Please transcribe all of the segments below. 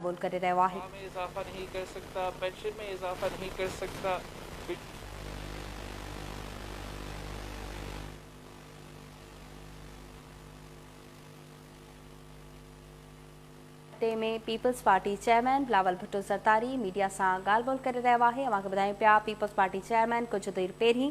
ॻाल्हि ॿोल करे रहियो आहे। में इजाफा नहीं कर सकता, पेंशन में इजाफा नहीं कर सकता। में Peoples Party chairman Bilawal Bhutto Zardari media से ॻाल्हि ॿोल करे रहियो आहे। अव्हांखे ॿुधायूं पिया पीपल्स पार्टी चेयरमैन कुछ देर पहिरीं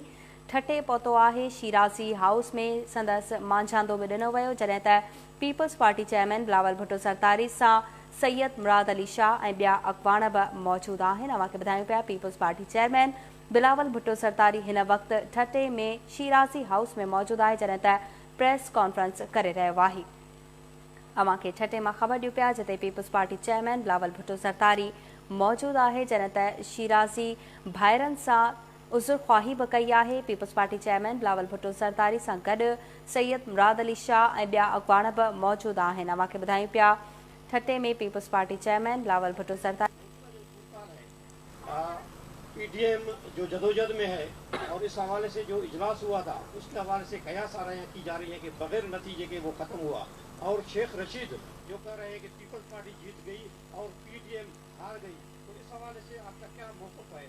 ठटे पहुतो आहे शिराज़ी हाउस में संदसि मांझांदो बि ॾिनो वियो, जॾहिं त Peoples Party chairman Bilawal Bhutto Zardari सां सैयद मुराद अली शाह ऐं ॿिया अॻवान बि मौजूदु आहिनि। अव्हांखे ॿुधायूं पिया Peoples Party chairman Bilawal Bhutto Zardari हिन वक़्तु ठटे में शिराज़ी हाउस में मौजूदु आहे, जॾहिं त प्रेस कॉन्फ्रेंस करे रहियो आहे। अव्हांखे ठटे मां ख़बर ॾियूं पिया जिते Peoples Party chairman Bilawal Bhutto Zardari मौजूदु आहे, जॾहिं त शिराज़ी भाइरनि सां उज़ुर ख़्वाही बि कई आहे। Peoples Party chairman Bilawal Bhutto Zardari सां गॾु सैयद मुराद अली शाह ऐं ॿिया अॻवान बि मौजूदु आहिनि। अव्हांखे ॿुधायूं पिया ठटे में Peoples Party chairman Bilawal Bhutto Zardari PDM जो जदोजहद में है और इस हवाले से जो इजलास हुआ था उसके हवाले से कयास आराइयाँ की जा रही हैं कि बगैर नतीजे के वो खत्म हुआ, और शेख रशीद जो कह रहे हैं कि पीपल्स पार्टी जीत गई और पीडीएम हार गई, तो इस हवाले से आपका क्या मौक़िफ़ है?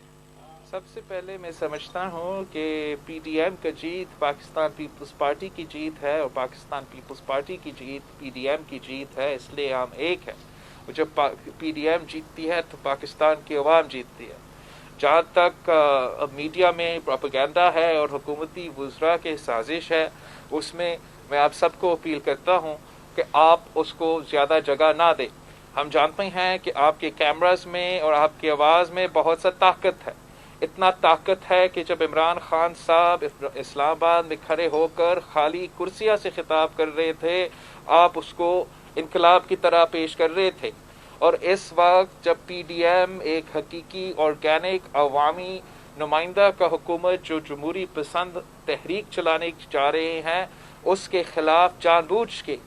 सबसे पहले मैं समझता हूँ कि पीडीएम का जीत पाकिस्तान पीपल्स पार्टी की जीत है और पाकिस्तान पीपल्स पार्टी की जीत पीडीएम की जीत है, इसलिए हम एक हैं। और जब पीडीएम जीतती है तो पाकिस्तान की अवाम जीतती है। जहाँ तक मीडिया में प्रोपेगेंडा है और हुकूमती वज़रा के साजिश है, उसमें मैं आप सबको अपील करता हूँ कि आप उसको ज़्यादा जगह ना दें। हम जानते हैं कि आपके कैमरास में और आपकी आवाज़ में बहुत सा ताकत है। इतना ताकत है कि जब इमरान खान साहब इस्लामाबाद में खड़े होकर खाली कुर्सियाँ से खिताब कर रहे थे, आप उसको इनकलाब की तरह पेश कर रहे थे। और इस वक्त जब पीडीएम एक हकीकी ऑर्गेनिक अवामी नुमाइंदा का हुकूमत जो जमहूरी पसंद तहरीक चलाने जा रहे हैं, उसके खिलाफ जानबूझ के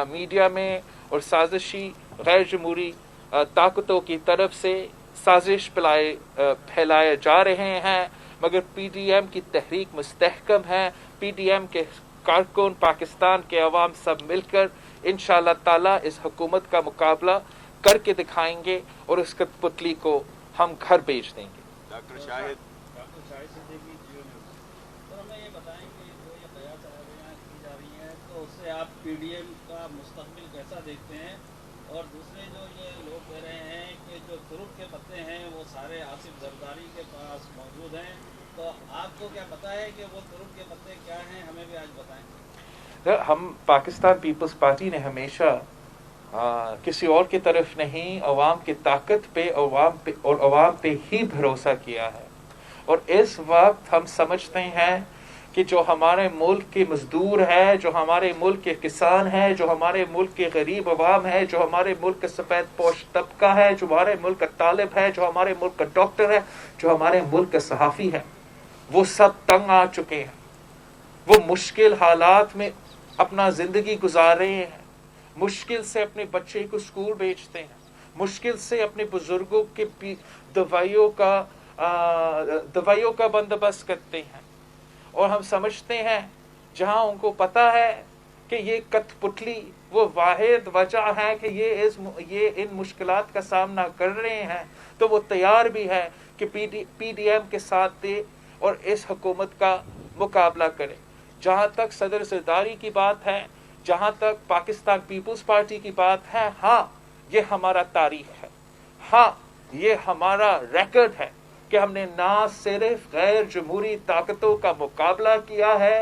मीडिया में और साजिशी गैर जमहूरी ताकतों की तरफ से साजिश फैलाए जा रहे हैं, मगर पीडीएम की तहरीक मुस्तहकम है। पीडीएम के कारकुन पाकिस्तान के अवाम सब मिलकर इंशाअल्लाह ताला इस हुकूमत का मुकाबला करके दिखाएंगे और इस कठपुतली को हम घर भेज देंगे। डॉक्टर शाहिद सिद्दीकी जियो न्यूज़। सर हमें ये बताएं कि जो ये कयास आराइयाँ की जा रही हैं तो उससे आप पीडीएम का मुस्तकबिल कैसा देखते हैं? और दूसरे जो ये लोग कह रहे हैं कि जो तुरुप के पत्ते हैं वो सारे आसिफ जरदारी के पास मौजूद हैं, तो आपको क्या पता है कि वो तुरुप के पत्ते क्या हैं? हमें भी आज बताएं। हम पाकिस्तान पीपल्स पार्टी ने हमेशा किसी और की तरफ नहीं, अवाम की ताकत पे और अवाम पे ही भरोसा किया है। और इस वक्त हम समझते हैं कि जो हमारे मुल्क के मजदूर है, जो हमारे मुल्क के किसान है, जो हमारे मुल्क के गरीब अवाम है, जो हमारे मुल्क का सफ़ेद पोश तबका है, जो हमारे मुल्क का तालिब है, जो हमारे मुल्क का डॉक्टर है, जो हमारे मुल्क का सहाफ़ी है, वो सब तंग आ चुके हैं। वो मुश्किल हालात में अपना ज़िंदगी गुजार रहे हैं, मुश्किल से अपने बच्चे को स्कूल भेजते हैं, मुश्किल से अपने बुजुर्गों के दवाइयों का बंदोबस्त करते हैं। और हम समझते हैं जहां उनको पता है कि ये कठपुतली वो वाहिद वजह है कि ये इन मुश्किलात का सामना कर रहे हैं, तो वो तैयार भी है कि पीडीएम के साथ दे और इस हुकूमत का मुकाबला करे। जहां तक सदर ज़रदारी की बात है, जहां तक पाकिस्तान पीपल्स पार्टी की बात है, हाँ ये हमारा तारीख है, हाँ ये हमारा रिकॉर्ड है कि हमने ना सिर्फ गैर जमहूरी ताकतों का मुकाबला किया है,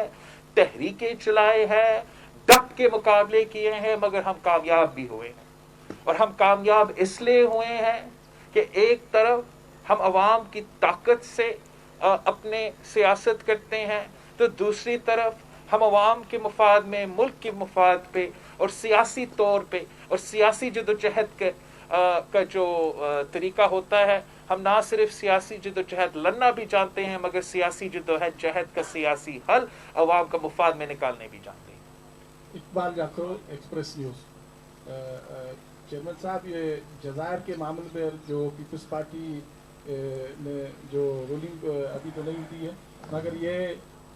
तहरीकें चलाए हैं, डट के मुकाबले किए हैं, मगर हम कामयाब भी हुए हैं। और हम कामयाब इसलिए हुए हैं कि एक तरफ हम अवाम की ताकत से अपने सियासत करते हैं, तो दूसरी तरफ हम अवाम के मफाद में, मुल्क के मफाद पे और सियासी तौर पे और सियासी जदोजहद का जो तरीका होता है, हम ना सिर्फ सियासी जदोजहद लड़ना भी जानते हैं, मगर सियासी जदोजहद का सियासी हल अवाम का मुफाद में निकालने भी जानते हैं। इकबाल जाखो, एक्सप्रेस न्यूज़। चेयरमैन साहब, ये जज़ायर के मामले में जो पीपल्स पार्टी ने जो रूलिंग अभी तो नहीं दी है, मगर ये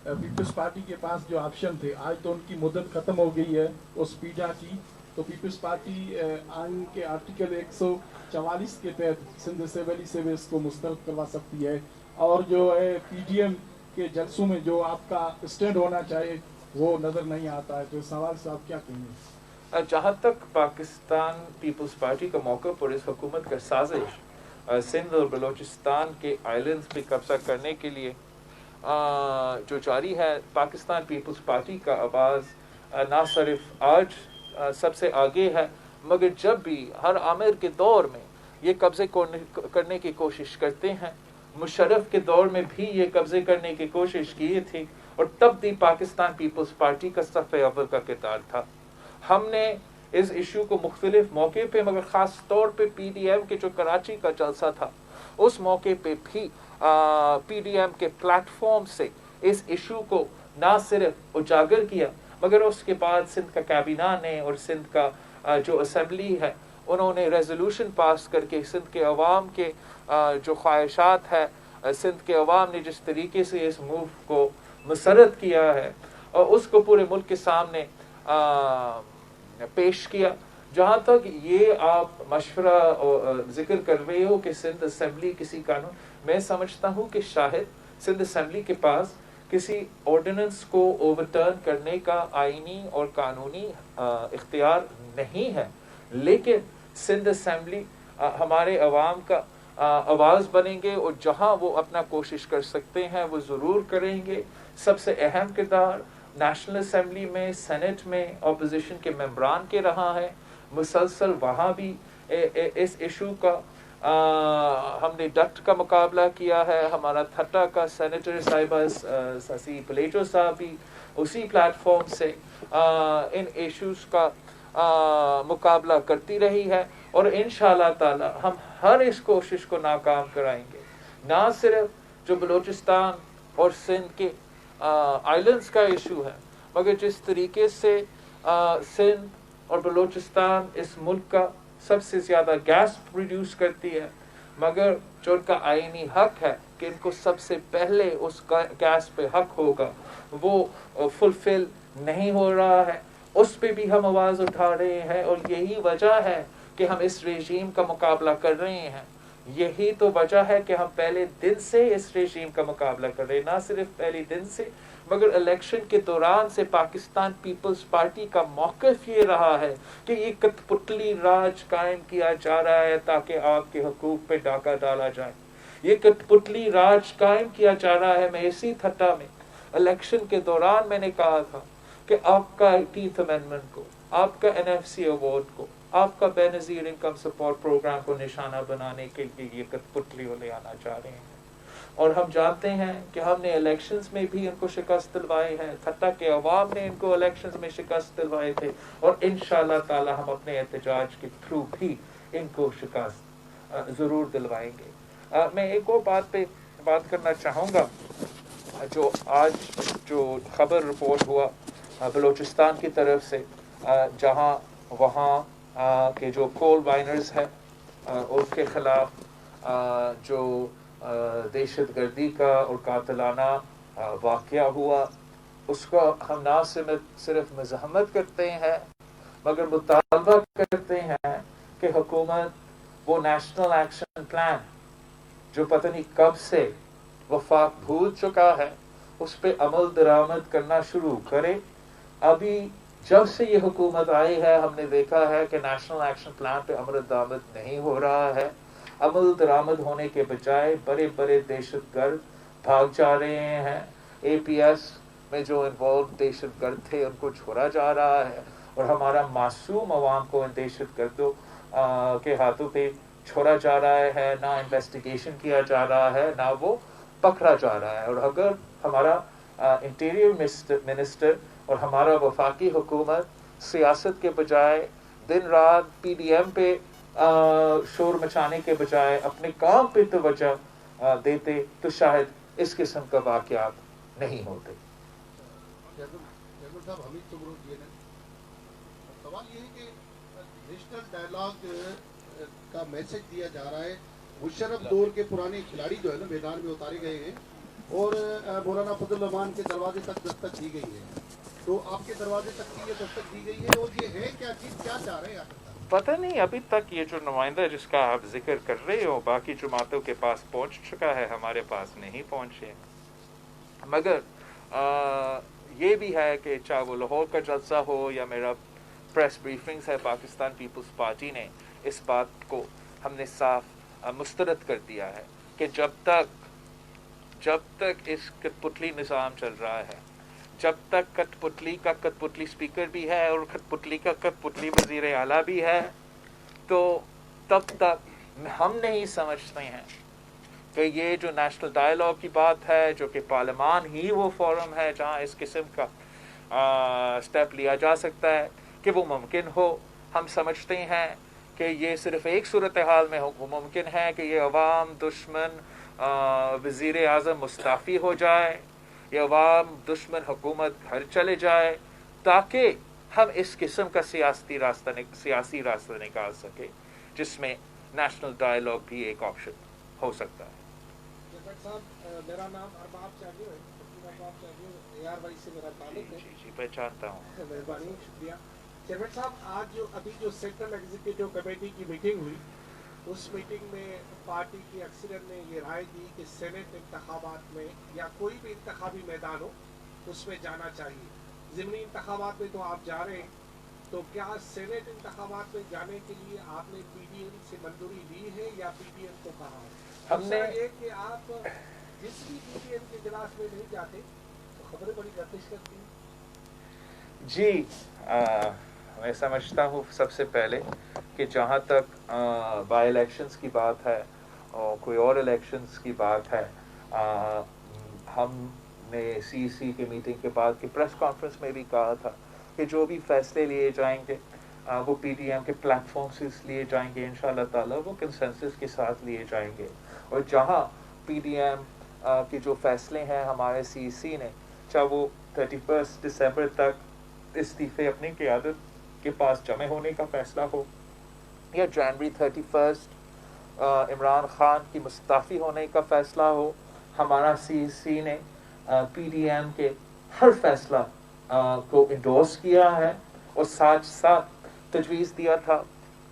पीपल्स पार्टी के पास जो ऑप्शन थे, आज तो उनकी मुद्दत ख़त्म हो गई है उस पीडा की, तो पीपल्स पार्टी आइन के आर्टिकल 144 के तहत सिंध असेंबली से भी इसको मुस्तरद करवा सकती है, और जो है पीडीएम के जलसों में जो आपका स्टैंड होना चाहिए वो नज़र नहीं आता है। तो इस सवाल से आप क्या कहेंगे? जहाँ तक पाकिस्तान पीपल्स पार्टी का मौका पर इस हुकूमत का साजिश सिंध और बलूचिस्तान के आइलैंड्स पे कब्जा करने के लिए जो जारी है, पाकिस्तान पीपल्स पार्टी का आवाज़ ना सिर्फ आज सबसे आगे है, मगर जब भी हर आमिर के दौर में ये कब्जे करने की कोशिश करते हैं, मुशर्रफ के दौर में भी ये कब्जे करने की कोशिश की थी, और तब भी पाकिस्तान पीपल्स पार्टी का सफ़े अव्वल का किरदार था। हमने इस इशू को मुख्तलिफ मौके पे, मगर ख़ास तौर पे पीडीएम के जो कराची का जलसा था उस मौके पे भी पीडीएम के प्लेटफॉर्म से इस इशू को ना सिर्फ उजागर किया, मगर उसके बाद सिंध का कैबिना ने और सिंध का जो असेंबली है उन्होंने रेजोल्यूशन पास करके सिंध के अवाम के जो ख्वाहिशात है, सिंध के अवाम ने जिस तरीके से इस मूव को मुसरत किया है और उसको पूरे मुल्क के सामने पेश किया। जहाँ तक ये आप मशवरा जिक्र कर रहे हो कि सिंध असेंबली किसी कानून, मैं समझता हूँ कि शायद सिंध असेंबली के पास किसी ऑर्डिनेंस को ओवरटर्न करने का आईनी और कानूनी इख्तियार नहीं है, लेकिन सिंध असेंबली हमारे अवाम का आवाज़ बनेंगे और जहाँ वो अपना कोशिश कर सकते हैं वो ज़रूर करेंगे। सबसे अहम किरदार नेशनल असेंबली में, सेनेट में अपोजिशन के मेंबरान के रहा है, मुसलसल वहाँ भी इस इशू का हमने डट का मुकाबला किया है। हमारा थट्टा का सेनेटर साहिबा ससी पलेटो साहब भी उसी प्लेटफॉर्म से इन इश्यूज का मुकाबला करती रही है, और इंशाअल्लाह ताला हम हर इस कोशिश को नाकाम कराएंगे। ना सिर्फ जो बलूचिस्तान और सिंध के आइलैंड्स का इशू है, मगर जिस तरीके से सिंध और बलूचिस्तान इस मुल्क का सबसे ज़्यादा गैस प्रोड्यूस करती है, मगर जो उनका आईनी हक है कि इनको सबसे पहले उस गैस पे हक होगा वो फुलफिल नहीं हो रहा है, उस पे भी हम आवाज़ उठा रहे हैं। और यही वजह है कि हम इस रेजीम का मुकाबला कर रहे हैं, यही तो वजह है कि हम पहले दिन से इस रेजीम का मुकाबला कर रहे हैं। ना सिर्फ पहले दिन से, मगर इलेक्शन के दौरान से पाकिस्तान पीपल्स पार्टी का मौक़िफ़ ये रहा है कि ये कठपुतली राज कायम किया जा रहा है ताकि आपके हकूक़ पे डाका डाला जाए। ये कठपुतली राज कायम किया जा रहा है। मैं इसी थट्टा में इलेक्शन के दौरान मैंने कहा था कि आपका 18th अमेंडमेंट को, आपका NFC अवार्ड को, आपका बेनज़ीर इनकम सपोर्ट प्रोग्राम को निशाना बनाने के लिए ये कठपुतली ले आना चाह रहे हैं। और हम जानते हैं कि हमने इलेक्शंस में भी इनको शिकस्त दिलवाए हैं, थट्टा के अवाम ने इनको इलेक्शंस में शिकस्त दिलवाए थे, और इंशाअल्लाह ताला हम अपने एहतजाज के थ्रू भी इनको शिकस्त ज़रूर दिलवाएंगे। मैं एक और बात करना चाहूँगा। जो आज जो खबर रिपोर्ट हुआ बलूचिस्तान की तरफ से, जहाँ वहाँ के जो कोल माइनर्स हैं उसके खिलाफ जो दहशतगर्दी का और कातिलाना वाक़या हुआ, उसका हम ना सिर्फ मज़म्मत करते हैं मगर मुतालबा करते हैं कि हुकूमत वो नेशनल एक्शन प्लान जो पता नहीं कब से वफाक भूल चुका है उस पर अमल दरामद करना शुरू करे। अभी जब से ये हुकूमत आई है हमने देखा है कि नेशनल एक्शन प्लान पे अमल दरामद नहीं हो रहा है। अमल दरामद होने के बजाय बड़े बड़े दहशतगर्द भाग जा रहे हैं। APS में जो इन्वॉल्व दहशतगर्द थे उनको छोड़ा जा रहा है, और हमारा मासूम अवाम को इन दहशतगर्दों के हाथों पे छोड़ा जा रहा है। ना इन्वेस्टिगेशन किया जा रहा है, ना वो पकड़ा जा रहा है। और अगर हमारा इंटीरियर मिनिस्टर और हमारा वफाकी हुकूमत सियासत के बजाय दिन रात PDM पे शोर मचाने के बजाय अपने काम पे तवज्जो देते तो शायद इस किस्म का वाक़यात नहीं होते। साहब हमीद सुब्रो जी ने सवाल ये है कि नेशनल डायलॉग का मैसेज दिया जा रहा है। मुशर्रफ दौर के पुराने खिलाड़ी जो है ना मैदान में उतारे गए हैं और मौलाना फजल रहमान के दरवाजे तक दस्तक दी गई है। تو آپ کے دروازے تک کی یہ دستک دی گئی ہے، اور یہ ہے کیا چیز، کیا چاہ رہے ہیں آخر تک؟ پتہ نہیں ابھی تک یہ جو نمائندہ جس کا آپ ذکر کر رہے ہو باقی جماعتوں کے پاس پہنچ چکا ہے، ہمارے پاس نہیں پہنچے، مگر یہ بھی ہے کہ چاہے وہ لاہور کا جلسہ ہو یا میرا پریس بریفنگز ہے، پاکستان پیپلز پارٹی نے اس بات کو ہم نے صاف مسترد کر دیا ہے کہ جب تک اس کٹ پتلی نظام چل رہا ہے، جب تک کٹ پتلی کا کٹ پتلی اسپیکر بھی ہے اور کٹ پتلی کا کٹ پتلی وزیر اعلیٰ بھی ہے، تو تب تک ہم نہیں سمجھتے ہیں کہ یہ جو نیشنل ڈائیلاگ کی بات ہے، جو کہ پارلیمان ہی وہ فورم ہے جہاں اس قسم کا سٹیپ لیا جا سکتا ہے، کہ وہ ممکن ہو۔ ہم سمجھتے ہیں کہ یہ صرف ایک صورتحال میں ممکن ہے کہ یہ عوام دشمن وزیر اعظم مستعفی ہو جائے، یہ عوام دشمن حکومت گھر چلے جائے، تاکہ ہم اس قسم کا سیاسی راستہ نکال سکے جس میں نیشنل ڈائیلاگ بھی ایک آپشن ہو سکتا ہے۔ صاحب میرا نام ارباب چاہیے ہے، ارباب چاہیے ARY سے میرا تعلق ہے۔ جی پہچانتا ہوں۔ مہربانی، شکریہ۔ چیئرمین صاحب، آج جو ابھی جو سینٹرل ایگزیکٹو کمیٹی کی میٹنگ ہوئی، اس میٹنگ میں پارٹی کی اکثریت نے یہ رائے دی کہ سینٹ انتخابات میں یا کوئی بھی انتخابی میدان ہو اس میں جانا چاہیے۔ ضمنی انتخابات میں تو آپ جا رہے ہیں، تو کیا سینٹ انتخابات میں جانے کے لیے آپ نے PDM سے منظوری لی ہے یا PDM کو کہا ہے؟ ہم نے ایک کہ آپ جس بھی PDM کے اجلاس میں نہیں جاتے تو خبریں بڑی گردش کرتی ہیں۔ جی میں سمجھتا ہوں سب سے پہلے کہ جہاں تک بائی الیکشنز کی بات ہے اور کوئی اور الیکشنز کی بات ہے، ہم نے CEC کی میٹنگ کے بعد کی پریس کانفرنس میں بھی کہا تھا کہ جو بھی فیصلے لیے جائیں گے وہ PDM کے پلیٹ فارم سے لیے جائیں گے، انشاءاللہ تعالیٰ وہ کنسنسس کے ساتھ لیے جائیں گے، اور جہاں PDM کے جو فیصلے ہیں ہمارے CEC نے، چاہے وہ 31 دسمبر تک استعفے اپنی قیادت کے پاس جمع ہونے کا فیصلہ ہو یا جنوری 31 عمران خان کی مستعفی ہونے کا فیصلہ ہو، ہمارا CEC نے PDM کے ہر فیصلہ کو انڈورس کیا ہے، اور ساتھ ساتھ تجویز دیا تھا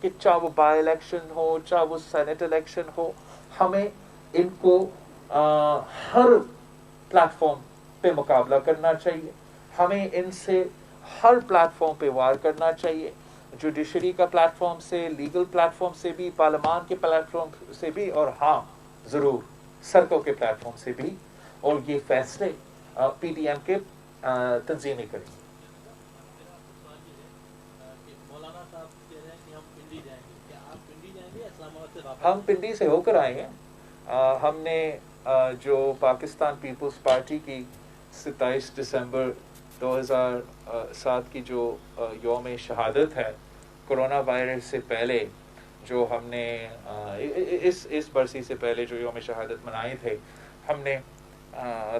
کہ چاہے وہ بائی الیکشن ہو چاہے وہ سینٹ الیکشن ہو، ہمیں ان کو ہر پلیٹ فارم پہ مقابلہ کرنا چاہیے، ہمیں ان سے ہر پلیٹ فارم پہ وار کرنا چاہیے، جوڈیشری کا پلیٹ فارم سے، لیگل پلیٹ فارم سے بھی، پارلیمان کے پلیٹ فارم سے بھی، اور ہاں ضرور سڑکوں کے پلیٹ فارم سے بھی، اور یہ فیصلے PDM کے تنظیمیں کریں گے۔ ہم پنڈی سے ہو کر آئے ہیں۔ ہم نے جو پاکستان پیپلز پارٹی کی 27 دسمبر 2007 کی جو یوم شہادت ہے کرونا وائرس سے پہلے، جو ہم نے اس برسی سے پہلے جو یوم شہادت منائے تھے، ہم نے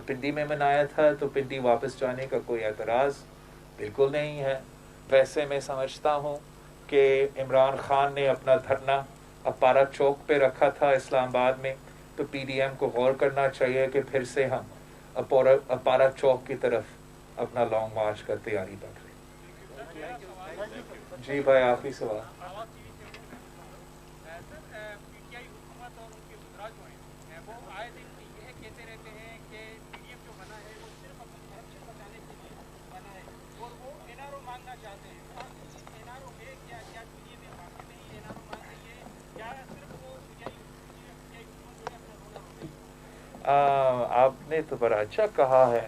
پنڈی میں منایا تھا، تو پنڈی واپس جانے کا کوئی اعتراض بالکل نہیں ہے۔ ویسے میں سمجھتا ہوں کہ عمران خان نے اپنا دھرنا اپارا چوک پہ رکھا تھا اسلام آباد میں، تو PDM کو غور کرنا چاہیے کہ پھر سے ہم اپارا چوک کی طرف اپنا لانگ مارچ کا تیاری کر رہے ہیں۔ جی بھائی، آخری سوال۔ آپ نے تو بڑا اچھا کہا ہے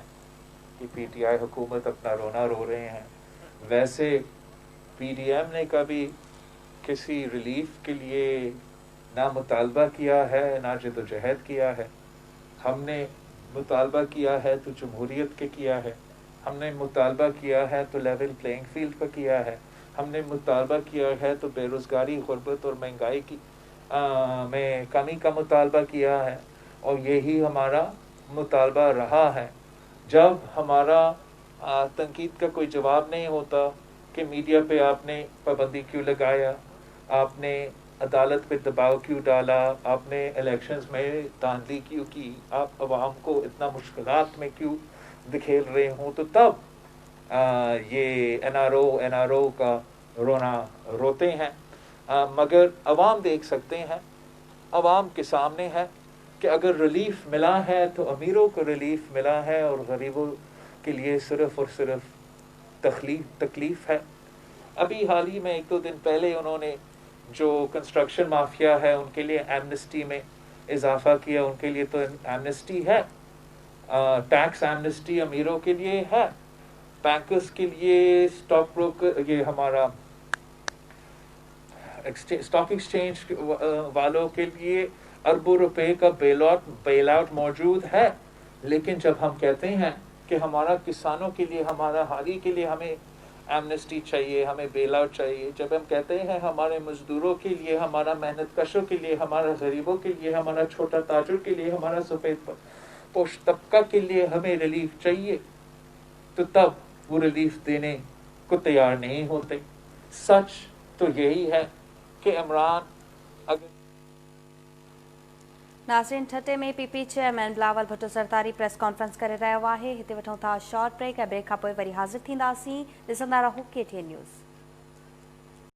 کہ PTI حکومت اپنا رونا رو رہے ہیں۔ ویسے PDM نے کبھی کسی ریلیف کے لیے نہ مطالبہ کیا ہے نہ جدوجہد کیا ہے۔ ہم نے مطالبہ کیا ہے تو جمہوریت کے کیا ہے، ہم نے مطالبہ کیا ہے تو لیول پلینگ فیلڈ کا کیا ہے، ہم نے مطالبہ کیا ہے تو بے روزگاری، غربت اور مہنگائی کی میں کمی کا مطالبہ کیا ہے، اور یہی ہمارا مطالبہ رہا ہے۔ جب ہمارا تنقید کا کوئی جواب نہیں ہوتا کہ میڈیا پہ آپ نے پابندی کیوں لگایا، آپ نے عدالت پہ دباؤ کیوں ڈالا، آپ نے الیکشنز میں دھاندلی کیوں کی، آپ عوام کو اتنا مشکلات میں کیوں دکھیل رہے ہوں، تو تب یہ NRO کا رونا روتے ہیں، مگر عوام دیکھ سکتے ہیں، عوام کے سامنے ہے کہ اگر ریلیف ملا ہے تو امیروں کو ریلیف ملا ہے اور غریبوں کے لیے صرف اور صرف تکلیف ہے۔ ابھی حال ہی میں 1-2 دن پہلے انہوں نے جو کنسٹرکشن مافیا ہے ان کے لیے ایمنسٹی میں اضافہ کیا، ان کے لیے تو ایمنسٹی ہے، ٹیکس ایمنسٹی امیروں کے لیے ہے، بینکرز کے لیے، اسٹاک بروکر، یہ ہمارا اسٹاک ایکسچینج والوں کے لیے اربوں روپے کا بیل آؤٹ موجود ہے۔ لیکن جب ہم کہتے ہیں کہ ہمارا کسانوں کے لیے، ہمارا حالی کے لیے ہمیں ایمنسٹی چاہیے، ہمیں بیل آؤٹ چاہیے، جب ہم کہتے ہیں ہمارے مزدوروں کے لیے، ہمارا محنت کشوں کے لیے، ہمارا غریبوں کے لیے، ہمارا چھوٹا تاجر کے لیے، ہمارا سفید پوش طبقہ کے لیے ہمیں ریلیف چاہیے، تو تب وہ ریلیف دینے کو تیار نہیں ہوتے۔ سچ تو یہی ہے کہ عمران اگر नाज़रीन, ठटे में PP chairman Bilawal Bhutto Zardari press conference करे रहियो आहे। हिते वठूं था शॉर्ट ब्रेक ऐं ब्रेक खां पोइ वरी हाज़िर थींदासीं। ॾिसंदा रहो KTN न्यूज़।